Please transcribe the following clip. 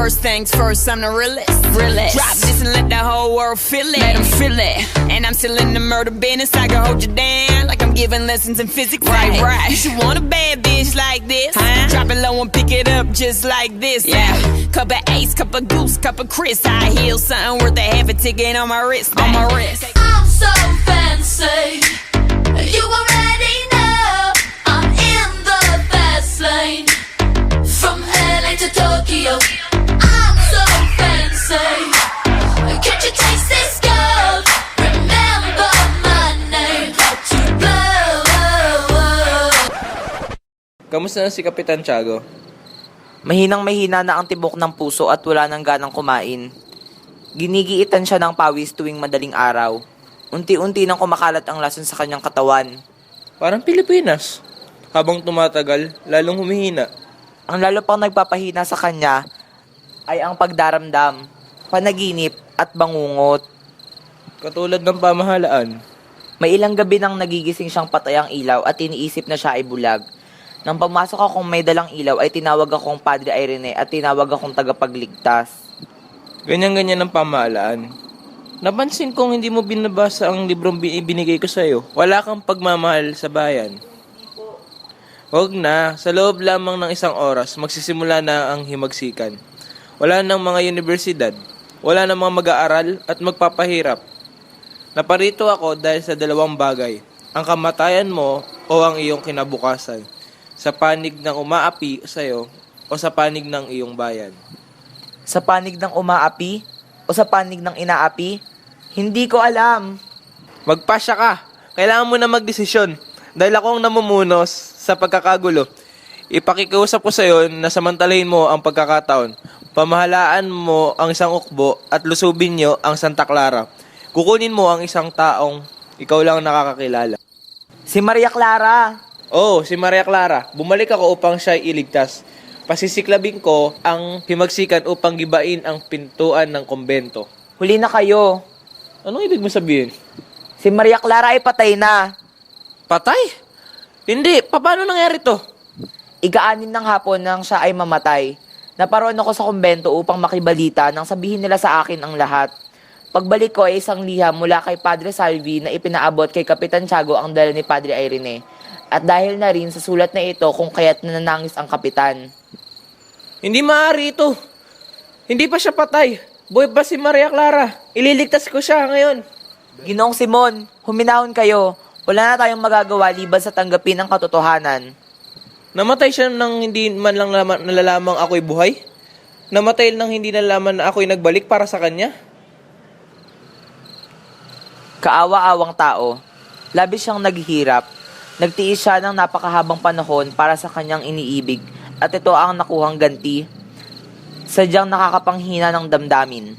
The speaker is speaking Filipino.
First things first, I'm the realest. Drop this and let the whole world feel it. Let them feel it. And I'm still in the murder business. I can hold you down like I'm giving lessons in physics. Right. You should want a bad bitch like this. Drop it low and pick it up just like this. Yeah. Cup of Ace, cup of Goose, cup of Chris. I heal something worth a half a ticket on my wrist. I'm so fancy. You already know I'm in the fast lane. From LA to Tokyo, I'm so fancy. Can't you taste this gold? Remember my name to blow. Kamusta na si Kapitan Tiago? Mahinang-mahina na ang tibok ng puso at wala nang ganang kumain. Ginigiitan siya ng pawis tuwing madaling araw. Unti-unti nang kumakalat ang lason sa kanyang katawan. Parang Pilipinas. Habang tumatagal, lalong humihina. Ang lalo pang nagpapahina sa kanya ay ang pagdaramdam, panaginip at bangungot. Katulad ng pamahalaan. May ilang gabi nang nagigising siyang patay ang ilaw at iniisip na siya ay bulag. Nang pumasok akong may dalang ilaw ay tinawag akong Padre Irene at tinawag akong tagapagligtas. Ganyan-ganyan ang pamahalaan. Napansin kong hindi mo binabasa ang librong binigay ko sa'yo. Wala kang pagmamahal sa bayan. Huwag na, sa loob lamang ng 1 oras, magsisimula na ang himagsikan. Wala nang mga universidad, wala nang mga mag-aaral at magpapahirap. Naparito ako dahil sa 2 bagay, ang kamatayan mo o ang iyong kinabukasan, sa panig ng umaapi sa'yo o sa panig ng iyong bayan. Sa panig ng umaapi o sa panig ng inaapi? Hindi ko alam. Magpasya ka, kailangan mo na magdesisyon dahil ako ang namumunos sa pagkakagulo. Ipakikiusap ko sa iyo na samantalahin mo ang pagkakataon. Pamahalaan mo ang isang ukbo at lusubin niyo ang Santa Clara. Kukunin mo ang isang taong ikaw lang nakakakilala. Si Maria Clara. Oo, si Maria Clara. Bumalik ako upang siya iligtas. Pasisiklabin ko ang himagsikan upang gibain ang pintuan ng kumbento. Huli na kayo. Anong ibig mo sabihin? Si Maria Clara ay patay na. Patay? Hindi, paano nangyari to? Ika-6 ng hapon nang siya ay mamatay. Naparoon ako sa kumbento upang makibalita nang sabihin nila sa akin ang lahat. Pagbalik ko ay isang liham mula kay Padre Salvi na ipinaabot kay Kapitan Tiago ang dala ni Padre Irene. At dahil na rin sa sulat na ito kung kaya't nananangis ang kapitan. Hindi maaari ito. Hindi pa siya patay. Buhay pa si Maria Clara. Ililigtas ko siya ngayon. Ginoong Simon, huminahon kayo. Wala na tayong magagawa liban sa tanggapin ang katotohanan. Namatay siya nang hindi man lang nalalamang ako'y buhay? Namatay nang hindi nalaman na ako'y nagbalik para sa kanya? Kaawa-awang tao, labis siyang naghihirap. Nagtiis siya ng napakahabang panahon para sa kanyang iniibig at ito ang nakuhang ganti. Sadyang nakakapanghina ng damdamin.